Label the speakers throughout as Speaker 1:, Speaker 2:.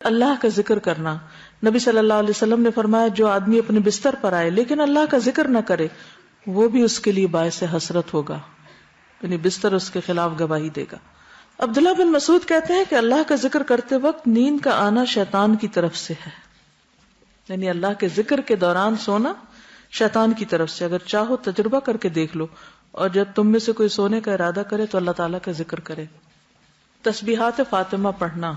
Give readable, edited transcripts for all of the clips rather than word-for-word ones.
Speaker 1: اللہ کا ذکر کرنا. نبی صلی اللہ علیہ وسلم نے فرمایا جو آدمی اپنے بستر پر آئے لیکن اللہ کا ذکر نہ کرے وہ بھی اس کے لیے باعث حسرت ہوگا، یعنی بستر اس کے خلاف گواہی دے گا. عبداللہ بن مسعود کہتے ہیں کہ اللہ کا ذکر کرتے وقت نیند کا آنا شیطان کی طرف سے ہے، یعنی اللہ کے ذکر کے دوران سونا شیطان کی طرف سے. اگر چاہو تجربہ کر کے دیکھ لو، اور جب تم میں سے کوئی سونے کا ارادہ کرے تو اللہ تعالیٰ کا ذکر کرے. تسبیحات فاطمہ پڑھنا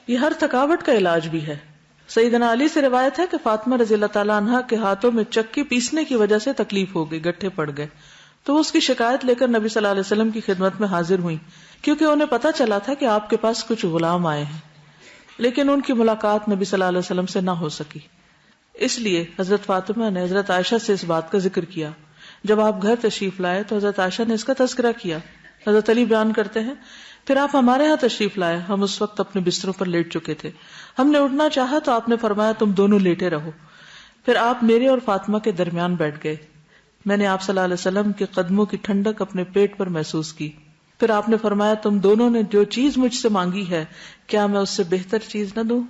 Speaker 1: یہ ہر تھکاوٹ کا علاج بھی ہے. سیدنا علی سے روایت ہے کہ فاطمہ رضی اللہ تعالیٰ عنہا کے ہاتھوں میں چکی پیسنے کی وجہ سے تکلیف ہو گئی، گٹھے پڑ گئے، تو وہ اس کی شکایت لے کر نبی صلی اللہ علیہ وسلم کی خدمت میں حاضر ہوئی، کیونکہ انہیں پتا چلا تھا کہ آپ کے پاس کچھ غلام آئے ہیں، لیکن ان کی ملاقات نبی صلی اللہ علیہ وسلم سے نہ ہو سکی. اس لیے حضرت فاطمہ نے حضرت عائشہ سے اس بات کا ذکر کیا. جب آپ گھر تشریف لائے تو حضرت عائشہ نے اس کا تذکرہ کیا. حضرت علی بیان کرتے ہیں پھر آپ ہمارے ہاں تشریف لائے، ہم اس وقت اپنے بستروں پر لیٹ چکے تھے، ہم نے اٹھنا چاہا تو آپ نے فرمایا تم دونوں لیٹے رہو. پھر آپ میرے اور فاطمہ کے درمیان بیٹھ گئے. میں نے آپ صلی اللہ علیہ وسلم کے قدموں کی ٹھنڈک اپنے پیٹ پر محسوس کی. پھر آپ نے فرمایا تم دونوں نے جو چیز مجھ سے مانگی ہے کیا میں اس سے بہتر چیز نہ دوں،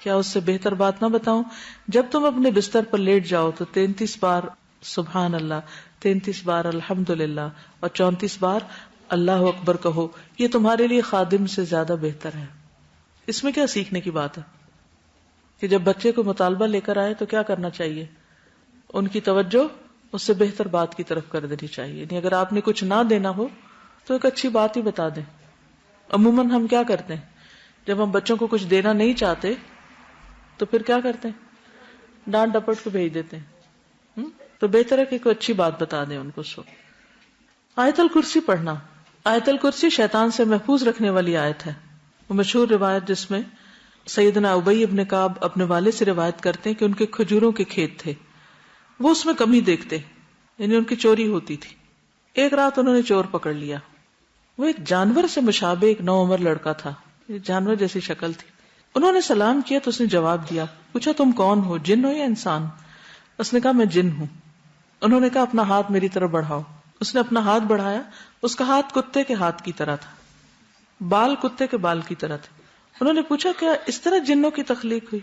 Speaker 1: کیا اس سے بہتر بات نہ بتاؤں؟ جب تم اپنے بستر پر لیٹ جاؤ تو 33 بار سبحان اللہ، 33 بار الحمدللہ اور 34 بار اللہ اکبر کہو، یہ تمہارے لیے خادم سے زیادہ بہتر ہے. اس میں کیا سیکھنے کی بات ہے کہ جب بچے کو مطالبہ لے کر آئے تو کیا کرنا چاہیے؟ ان کی توجہ اس سے بہتر بات کی طرف کر دینی چاہیے. یعنی اگر آپ نے کچھ نہ دینا ہو تو ایک اچھی بات ہی بتا دیں. عموماً ہم کیا کرتے ہیں جب ہم بچوں کو کچھ دینا نہیں چاہتے تو پھر کیا کرتے ہیں؟ ڈانٹ ڈپٹ کو بھیج دیتے ہیں. تو بہتر ہے کہ کوئی اچھی بات بتا دیں ان کو. آیت الکرسی پڑھنا. آیت الکرسی شیطان سے محفوظ رکھنے والی آیت ہے. وہ مشہور روایت جس میں سیدنا ابی ابن کعب اپنے والد سے روایت کرتے ہیں کہ ان کے کھجوروں کے کھیت تھے، وہ اس میں کمی دیکھتے، یعنی ان کی چوری ہوتی تھی. ایک رات انہوں نے چور پکڑ لیا. وہ ایک جانور سے مشابہ ایک نوعمر لڑکا تھا، جانور جیسی شکل تھی. انہوں نے سلام کیا تو اس نے جواب دیا. پوچھا تم کون ہو، جن ہو یا انسان؟ اس نے کہا میں جن ہوں. انہوں نے کہا اپنا ہاتھ میری طرف بڑھاؤ. اس نے اپنا ہاتھ بڑھایا. اس کا ہاتھ کتے کے ہاتھ کی طرح تھا، بال کتے کے بال کی طرح تھے. انہوں نے پوچھا کیا اس طرح جنوں کی تخلیق ہوئی،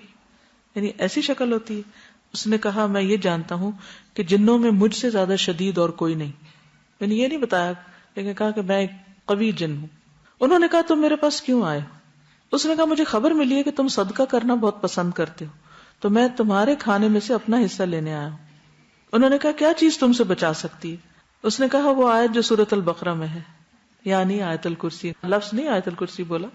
Speaker 1: یعنی ایسی شکل ہوتی ہے؟ اس نے کہا میں یہ جانتا ہوں کہ جنوں میں مجھ سے زیادہ شدید اور کوئی نہیں. یعنی یہ نہیں بتایا لیکن کہا کہ میں ایک قوی جن ہوں. انہوں نے کہا تم میرے پاس کیوں آئے؟ اس نے کہا مجھے خبر ملی ہے کہ تم صدقہ کرنا بہت پسند کرتے ہو تو میں تمہارے کھانے میں سے اپنا حصہ لینے آیا ہوں. انہوں نے کہا کیا چیز تم سے بچا سکتی ہے؟ اس نے کہا وہ آیت جو سورۃ البقرہ میں ہے، یعنی آیت الکرسی. لفظ نہیں آیت الکرسی بولا.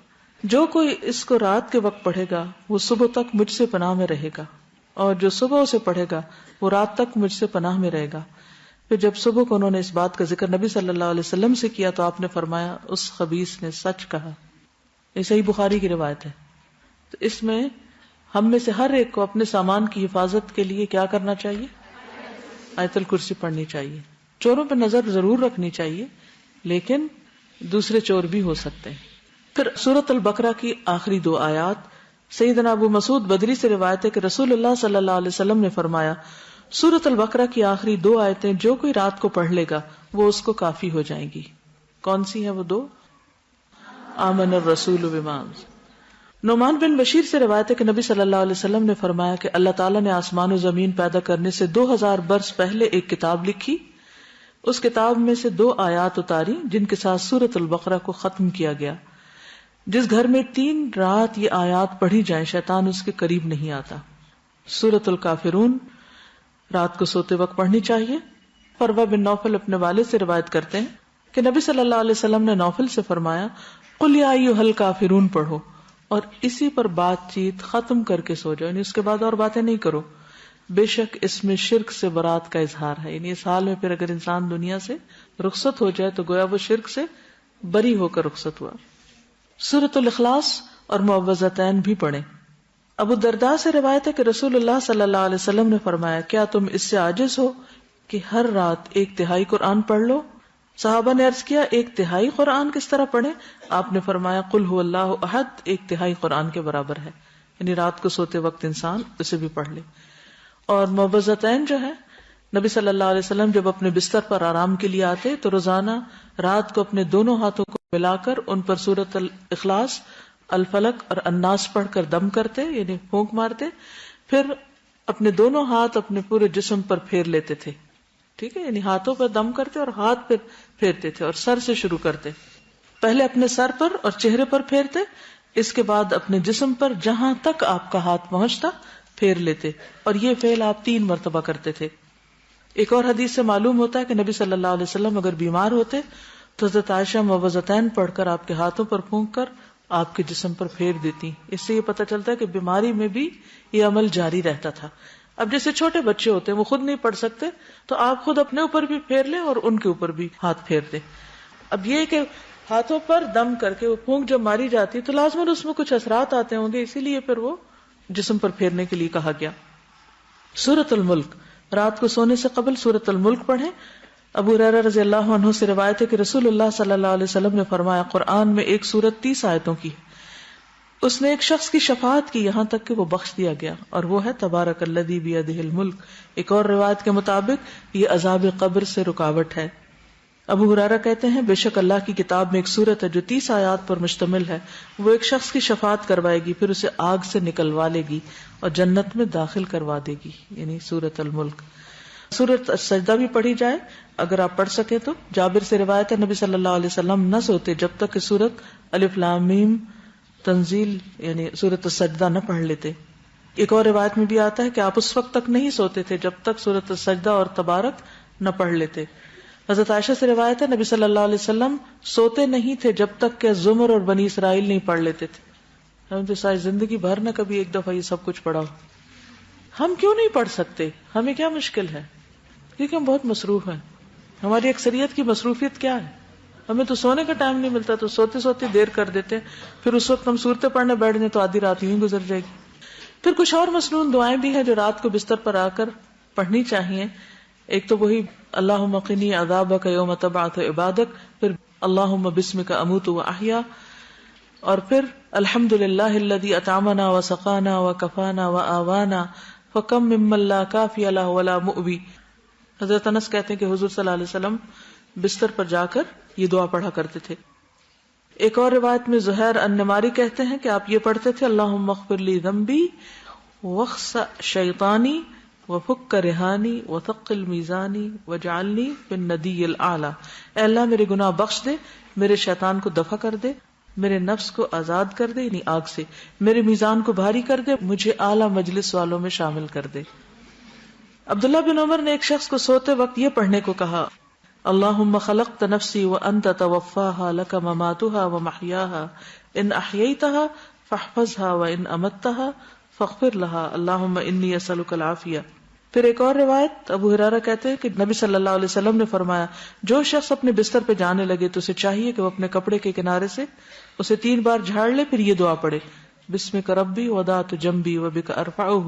Speaker 1: جو کوئی اس کو رات کے وقت پڑھے گا وہ صبح تک مجھ سے پناہ میں رہے گا، اور جو صبح اسے پڑھے گا وہ رات تک مجھ سے پناہ میں رہے گا. پھر جب صبح کو انہوں نے اس بات کا ذکر نبی صلی اللہ علیہ وسلم سے کیا تو آپ نے فرمایا اس خبیث نے سچ کہا. یہ صحیح بخاری کی روایت ہے. تو اس میں ہم میں سے ہر ایک کو اپنے سامان کی حفاظت کے لیے کیا کرنا چاہیے؟ آیت الکرسی پڑھنی چاہیے. چوروں پہ نظر ضرور رکھنی چاہیے لیکن دوسرے چور بھی ہو سکتے ہیں. پھر سورۃ البقرہ کی آخری 2 آیات. سیدنا ابو مسعود بدری سے روایت ہے کہ رسول اللہ صلی اللہ علیہ وسلم نے فرمایا سورۃ البقرہ کی آخری 2 آیتیں جو کوئی رات کو پڑھ لے گا وہ اس کو کافی ہو جائیں گی. کون سی ہیں وہ 2؟ آمن الرسول بما. نعمان بن بشیر سے روایت ہے کہ نبی صلی اللہ علیہ وسلم نے فرمایا کہ اللہ تعالیٰ نے آسمان و زمین پیدا کرنے سے 2000 برس پہلے ایک کتاب لکھی. اس کتاب میں سے 2 آیات اتاری جن کے ساتھ سورۃ البقرہ کو ختم کیا گیا. جس گھر میں 3 رات یہ آیات پڑھی جائیں شیطان اس کے قریب نہیں آتا. سورۃ الکافرون رات کو سوتے وقت پڑھنی چاہیے. فروہ بن نوفل اپنے والد سے روایت کرتے ہیں کہ نبی صلی اللہ علیہ وسلم نے نوفل سے فرمایا قل یا ایھا الکافرون پڑھو اور اسی پر بات چیت ختم کر کے سو جاؤ، یعنی اس کے بعد اور باتیں نہیں کرو. بے شک اس میں شرک سے برات کا اظہار ہے. یعنی اس حال میں پھر اگر انسان دنیا سے رخصت ہو جائے تو گویا وہ شرک سے بری ہو کر رخصت ہوا. سورۃ الاخلاص اور معوذتین بھی پڑھیں. ابو الدرداء سے روایت ہے کہ رسول اللہ صلی اللہ علیہ وسلم نے فرمایا کیا تم اس سے عاجز ہو کہ ہر رات 1/3 قرآن پڑھ لو؟ صحابہ نے عرض کیا 1/3 قرآن کس طرح پڑھیں؟ آپ نے فرمایا قل هو اللہ احد 1/3 قرآن کے برابر ہے. یعنی رات کو سوتے وقت انسان اسے بھی پڑھ لے. اور معوذتین جو ہے نبی صلی اللہ علیہ وسلم جب اپنے بستر پر آرام کے لیے آتے تو روزانہ رات کو اپنے دونوں ہاتھوں کو ملا کر ان پر سورۃ الاخلاص الفلق اور الناس پڑھ کر دم کرتے یعنی پھونک مارتے، پھر اپنے دونوں ہاتھ اپنے پورے جسم پر پھیر لیتے تھے. ٹھیک ہے، یعنی ہاتھوں پر دم کرتے اور ہاتھ پہ پھیرتے تھے، اور سر سے شروع کرتے. پہلے اپنے سر پر اور چہرے پر پھیرتے، اس کے بعد اپنے جسم پر جہاں تک آپ کا ہاتھ پہنچتا پھیر لیتے، اور یہ فعل آپ 3 مرتبہ کرتے تھے. ایک اور حدیث سے معلوم ہوتا ہے کہ نبی صلی اللہ علیہ وسلم اگر بیمار ہوتے تو حضرت عائشہ موعظتین پڑھ کر آپ کے ہاتھوں پر پھونک کر آپ کے جسم پر پھیر دیتی. اس سے یہ پتہ چلتا ہے کہ بیماری میں بھی یہ عمل جاری رہتا تھا. اب جیسے چھوٹے بچے ہوتے ہیں وہ خود نہیں پڑھ سکتے تو آپ خود اپنے اوپر بھی پھیر لیں اور ان کے اوپر بھی ہاتھ پھیر دیں. اب یہ کہ ہاتھوں پر دم کر کے وہ پھونک جب ماری جاتی تو لازماً اس میں کچھ اثرات آتے ہوں گے، اسی لیے پھر وہ جسم پر پھیرنے کے لیے کہا گیا. سورۃ الملک، رات کو سونے سے قبل سورۃ الملک پڑھیں. ابو ہریرہ رضی اللہ عنہ سے روایت ہے کہ رسول اللہ صلی اللہ علیہ وسلم نے فرمایا قرآن میں ایک سورت 30 آیتوں کی ہے، اس نے ایک شخص کی شفاعت کی یہاں تک کہ وہ بخش دیا گیا، اور وہ ہے تبارک الذی بیدہ الملک. ایک اور روایت کے مطابق یہ عذاب قبر سے رکاوٹ ہے. ابو ہریرہ کہتے ہیں بے شک اللہ کی کتاب میں ایک سورت ہے جو 30 آیات پر مشتمل ہے، وہ ایک شخص کی شفاعت کروائے گی، پھر اسے آگ سے نکلوا لے گی اور جنت میں داخل کروا دے گی، یعنی سورت الملک. سورت السجدہ بھی پڑھی جائے اگر آپ پڑھ سکے تو. جابر سے روایت ہے نبی صلی اللہ علیہ وسلم نہ سوتے جب تک کہ سورت الف لام میم تنزیل یعنی سورت السجدہ نہ پڑھ لیتے. ایک اور روایت میں بھی آتا ہے کہ آپ اس وقت تک نہیں سوتے تھے جب تک سورت السجدہ اور تبارک نہ پڑھ لیتے. حضرت عائشہ سے روایت ہے نبی صلی اللہ علیہ وسلم سوتے نہیں تھے جب تک کہ زمر اور بنی اسرائیل نہیں پڑھ لیتے تھے. ہم تو ساری زندگی بھر نہ کبھی ایک دفعہ یہ سب کچھ پڑھا ہو. ہم کیوں نہیں پڑھ سکتے؟ ہمیں کیا مشکل ہے؟ کیونکہ ہم بہت مصروف ہیں. ہماری اکثریت کی مصروفیت کیا ہے؟ ہمیں تو سونے کا ٹائم نہیں ملتا تو سوتے سوتے دیر کر دیتے ہیں، پھر اس وقت ہم صورتیں پڑھنے بیٹھ جائیں تو آدھی رات یوں گزر جائے گی. پھر کچھ اور مصنون دعائیں بھی ہیں جو رات کو بستر پر آ کر پڑھنی چاہیے. ایک تو وہی اللہم قنی عذابک یوم تبعث عبادک، پھر اللہم بسمک اموت واحیا، اور پھر الحمدللہ الذی اطعمنا وسقانا وکفانا وآوانا فکم ممن لا کافی لہ ولا مؤوی. حضرت انس کہتے ہیں کہ حضور صلی اللہ علیہ وسلم بستر پر جا کر یہ دعا پڑھا کرتے تھے. ایک اور روایت میں زہیر النماری کہتے ہیں کہ آپ یہ پڑھتے تھے اللہم اغفر لی ذنبی واخسأ شیطانی وفک رہانی وثقل میزانی وجعلنی فی الندی الاعلی. اے اللہ میرے گناہ بخش دے، میرے شیطان کو دفع کر دے، میرے نفس کو آزاد کر دے یعنی آگ سے، میرے میزان کو بھاری کر دے، مجھے اعلی مجلس والوں میں شامل کر دے. عبداللہ بن عمر نے ایک شخص کو سوتے وقت یہ پڑھنے کو کہا اللہم خلقت نفسی وانت توفاها لک مماتها ومحیاها ان احییتها فاحفظها وان امتها فاغفر لها اللہم انی اسألک العافیہ. پھر ایک اور روایت ابو ہریرہ کہتے ہیں کہ نبی صلی اللہ علیہ وسلم نے فرمایا جو شخص اپنے بستر پہ جانے لگے تو اسے چاہیے کہ وہ اپنے کپڑے کے کنارے سے اسے 3 بار جھاڑ لے، پھر یہ دعا پڑھے بسمک ربی وضعت جنبی وبک ارفعہ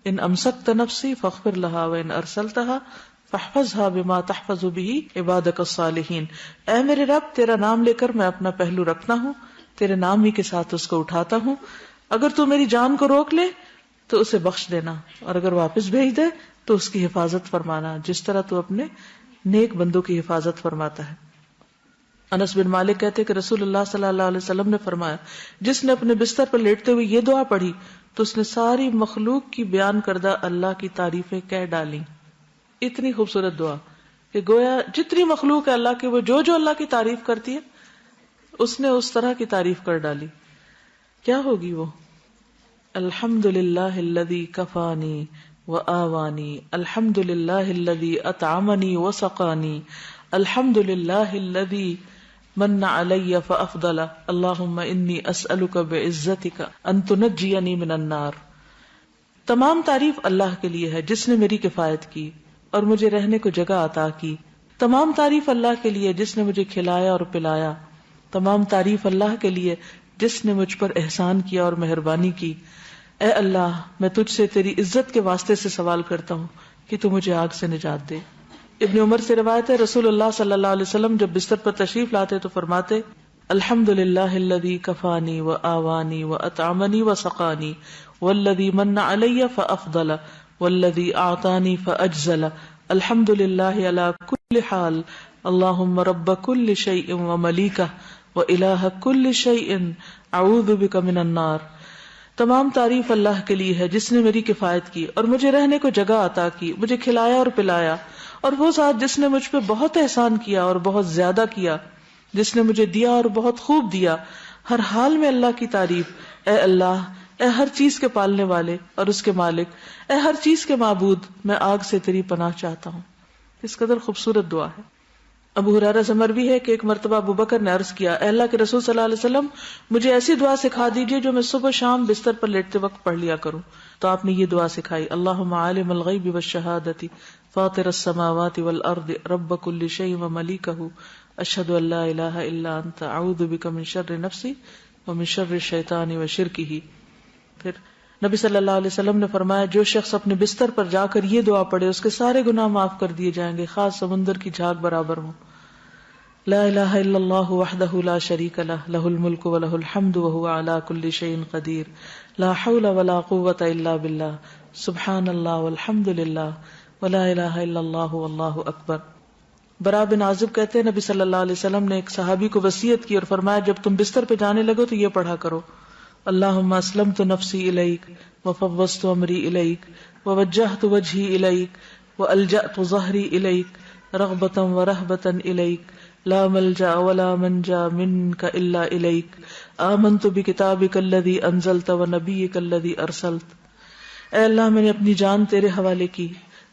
Speaker 1: ان امسکت نفسی فاغفر لها وان ارسلتها فاحفظها بما تحفظ به عبادك الصالحین. اے میرے رب تیرا نام لے کر میں اپنا پہلو رکھتا ہوں، تیرے نام ہی کے ساتھ اس کو اٹھاتا ہوں، اگر تو میری جان کو روک لے تو اسے بخش دینا، اور اگر واپس بھیج دے تو اس کی حفاظت فرمانا جس طرح تو اپنے نیک بندوں کی حفاظت فرماتا ہے. انس بن مالک کہتے کہ رسول اللہ صلی اللہ علیہ وسلم نے فرمایا جس نے اپنے بستر پر لیٹتے ہوئے یہ دعا پڑھی تو اس نے ساری مخلوق کی بیان کردہ اللہ کی تعریفیں کہہ ڈالی. اتنی خوبصورت دعا کہ گویا جتنی مخلوق ہے اللہ کے وہ جو اللہ کی تعریف کرتی ہے اس نے اس طرح کی تعریف کر ڈالی. کیا ہوگی وہ؟ الحمدللہ الذی کفانی وآوانی، الحمدللہ الذی اطعمنی وسقانی، الحمدللہ الذی من علی فافضل، اللہم انی اسألک بعزتک ان تنجینی من النار. تمام تعریف اللہ کے لیے ہے جس نے میری کفایت کی اور مجھے رہنے کو جگہ عطا کی. تمام تعریف اللہ کے لیے جس نے مجھے کھلایا اور پلایا. تمام تعریف اللہ کے لیے جس نے مجھ پر احسان کیا اور مہربانی کی. اے اللہ میں تجھ سے تیری عزت کے واسطے سے سوال کرتا ہوں کہ تو مجھے آگ سے نجات دے. ابن عمر سے روایت ہے رسول اللہ صلی اللہ علیہ وسلم جب بستر پر تشریف لاتے تو فرماتے الحمدللہ الذی کفانی وآوانی واطعمنی وسقانی والذی من علی فافضل والذی اعطانی فاجزل الحمدللہ علی کل حال اللہم رب کل شیء وملیکہ وإلہ کل شیء اعوذ بک من النار. تمام تعریف اللہ کے لیے ہے جس نے میری کفایت کی اور مجھے رہنے کو جگہ عطا کی، مجھے کھلایا اور پلایا، اور وہ ذات جس نے مجھ پہ بہت احسان کیا اور بہت زیادہ کیا، جس نے مجھے دیا اور بہت خوب دیا. ہر حال میں اللہ کی تعریف. اے اللہ، اے ہر چیز کے پالنے والے اور اس کے مالک، اے ہر چیز کے معبود، میں آگ سے تیری پناہ چاہتا ہوں. اس قدر خوبصورت دعا ہے. ابو ہریرہ سے مروی ہے کہ ایک مرتبہ ابو بکر نے عرض کیا، اے اللہ کے رسول صلی اللہ علیہ وسلم، مجھے ایسی دعا سکھا دیجئے جو میں صبح شام بستر پر لیٹتے وقت پڑھ لیا کروں. تو آپ نے یہ دعا سکھائی، اللہم عالم الغیب والشہادۃ فاطر السماوات والارض رب کل شیء وملیکہ اشہد ان لا الہ الا انت اعوذ بک من شر نفسی ومن شر الشیطان وشرکہ. پھر نبی صلی اللہ علیہ وسلم نے فرمایا، جو شخص اپنے بستر پر جا کر یہ دعا پڑھے اس کے سارے گناہ معاف کر دیے جائیں گے، خاص سمندر کی جھاگ برابر ہوں. لا الہ الا اللہ وحدہ لا شریک لہ، لہ الملک ولہ الحمد وہو علی کل شیء قدیر، لا حول ولا قوۃ الا باللہ، سبحان اللہ والحمد للہ ولا الہ الا اللہ واللہ اکبر. برا بن عازب کہتے ہیں نبی صلی اللہ علیہ وسلم نے ایک صحابی کو وصیت کی اور فرمایا، جب تم بستر پہ جانے لگو تو یہ پڑھا کرو، اللہم اسلمت نفسی الیک وفوضت امری الیک ووجہت وجہی الیک والجأت ظہری الیک رغبتا ورہبتا الیک لا ملجأ ولا منجا منک الا الیک آمنت بکتابک الذی انزلت ونبیک الذی ارسلت. اے اللہ، میں نے اپنی جان تیرے حوالے کی،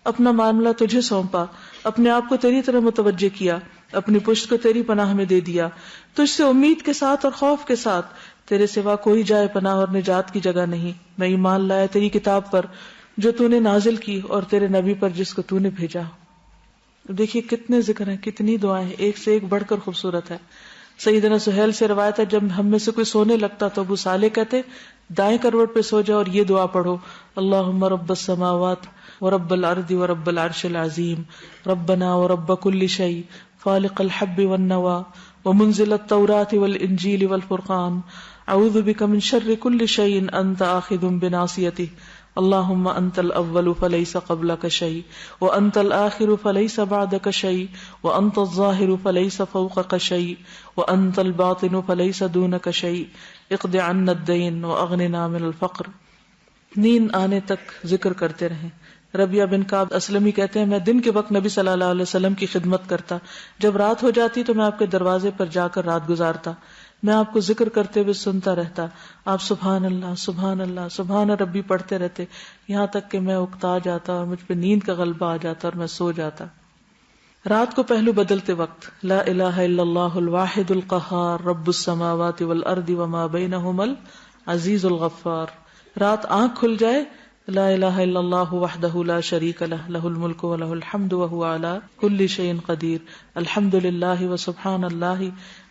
Speaker 1: اپنا معاملہ تجھے سونپا، اپنے آپ کو تیری طرف متوجہ کیا، اپنی پشت کو تیری پناہ میں دے دیا، تجھ سے امید کے ساتھ اور خوف کے ساتھ، تیرے سوا کوئی جائے پناہ اور نجات کی جگہ نہیں. میں ایمان لایا تیری کتاب پر جو تو نے نازل کی اور تیرے نبی پر جس کو تو نے بھیجا. دیکھیے کتنے ذکر ہیں، کتنی دعائیں ہیں، ایک سے ایک بڑھ کر خوبصورت ہے. سیدنا سہیل سے روایت ہے، جب ہم میں سے کوئی سونے لگتا تو ابو صالح کہتے دائیں کروٹ پہ سو جاؤ اور یہ دعا پڑھو، اللہم رب السماوات ورب الارض ورب العرش العظیم ربنا ورب کل شیء فالق الحب والنوى ومنزل التوراة والانجیل والفرقان اعوذ بک من شر کل شیء انت آخذ بناصیتہ اللہم انت الاول فلیس قبلک شیء وانت الآخر فلیس بعدک شیء وانت الظاہر فلیس فوقک شیء وانت الباطن فلیس دونک شیء اقض عنا الدین واغننا من الفقر. نیند آنے تک ذکر کرتے رہیں. ربیہ بن کعب اسلمی کہتے ہیں، میں دن کے وقت نبی صلی اللہ علیہ وسلم کی خدمت کرتا، جب رات ہو جاتی تو میں آپ کے دروازے پر جا کر رات گزارتا، میں آپ کو ذکر کرتے ہوئے سنتا رہتا، آپ سبحان اللہ سبحان اللہ سبحان ربی پڑھتے رہتے، یہاں تک کہ میں اکتا جاتا اور مجھ پہ نیند کا غلبہ آ جاتا اور میں سو جاتا. رات کو پہلو بدلتے وقت لا الہ الا اللہ الواحد القہار رب السماوات والارض وما بینہما العزیز الغفار. رات آنکھ کھل جائے لا الہ الا اللہ وحدہ لا شریک لہ لہ الملک ولہ الحمد وہو علی کل شیء قدیر الحمد للہ وسبحان اللہ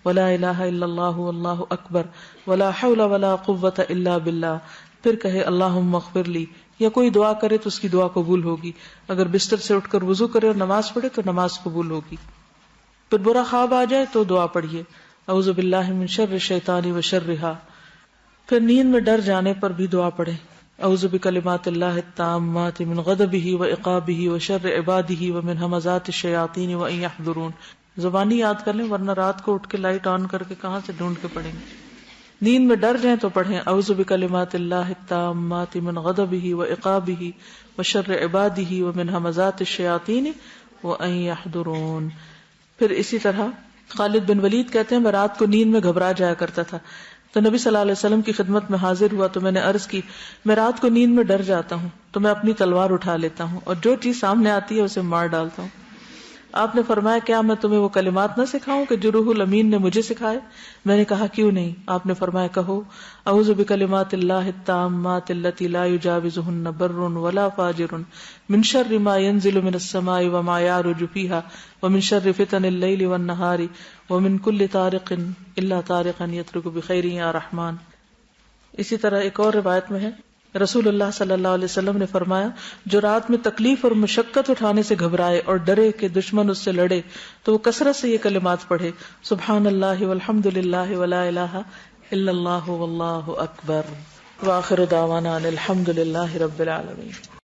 Speaker 1: ولا الہ الا اللہ واللہ اکبر ولا حول ولا قوۃ الا باللہ. پھر کہے اللہم اغفر لی، یا کوئی دعا کرے تو اس کی دعا قبول ہوگی. اگر بستر سے اٹھ کر وضو کرے اور نماز پڑھے تو نماز قبول ہوگی. پھر برا خواب آ جائے تو دعا پڑھیے اعوذ باللہ من شر الشیطان وشرہا. پھر نیند میں ڈر جانے پر بھی دعا پڑھے اعوذ بکلمات اللہ التامات من غضبہ وعقابہ وشر عبادہ ومن ہمزات الشیاطین وان یحضرون. زبانی یاد کر لیں ورنہ رات کو اٹھ کے لائٹ آن کر کے کہاں سے ڈھونڈ کے پڑھیں گے. نیند میں ڈر جائیں تو پڑھیں اعوذ بکلمات اللہ التامات من غضبہ وعقابہ وشر عبادہ ومن ہمزات الشیاطین وان یحضرون. پھر اسی طرح خالد بن ولید کہتے ہیں، میں رات کو نیند میں گھبرا جایا کرتا تھا تو نبی صلی اللہ علیہ وسلم کی خدمت میں حاضر ہوا تو میں نے عرض کی، میں رات کو نیند میں ڈر جاتا ہوں تو میں اپنی تلوار اٹھا لیتا ہوں اور جو چیز سامنے آتی ہے اسے مار ڈالتا ہوں. آپ نے فرمایا، کیا میں تمہیں وہ کلمات نہ سکھاؤں کہ جو روح الامین نے مجھے سکھائے؟ میں نے کہا کیوں نہیں. آپ نے فرمایا، کہو اعوذ بکلمات اللہ التامات التی لا یجاوزہن بر ولا فاجر من شر ما ینزل من السماء وما یعرج فیہا ومن شر فتن اللیل والنہار ومن کل طارق الا طارقا یترک بخیر یا رحمان. اسی طرح ایک اور روایت میں ہے، رسول اللہ صلی اللہ علیہ وسلم نے فرمایا، جو رات میں تکلیف اور مشقت اٹھانے سے گھبرائے اور ڈرے کہ دشمن اس سے لڑے تو وہ کثرت سے یہ کلمات پڑھے، سبحان اللہ والحمد للہ ولا الہ الا اللہ واللہ اکبر. وآخر دعوانا ان الحمد للہ رب العالمین.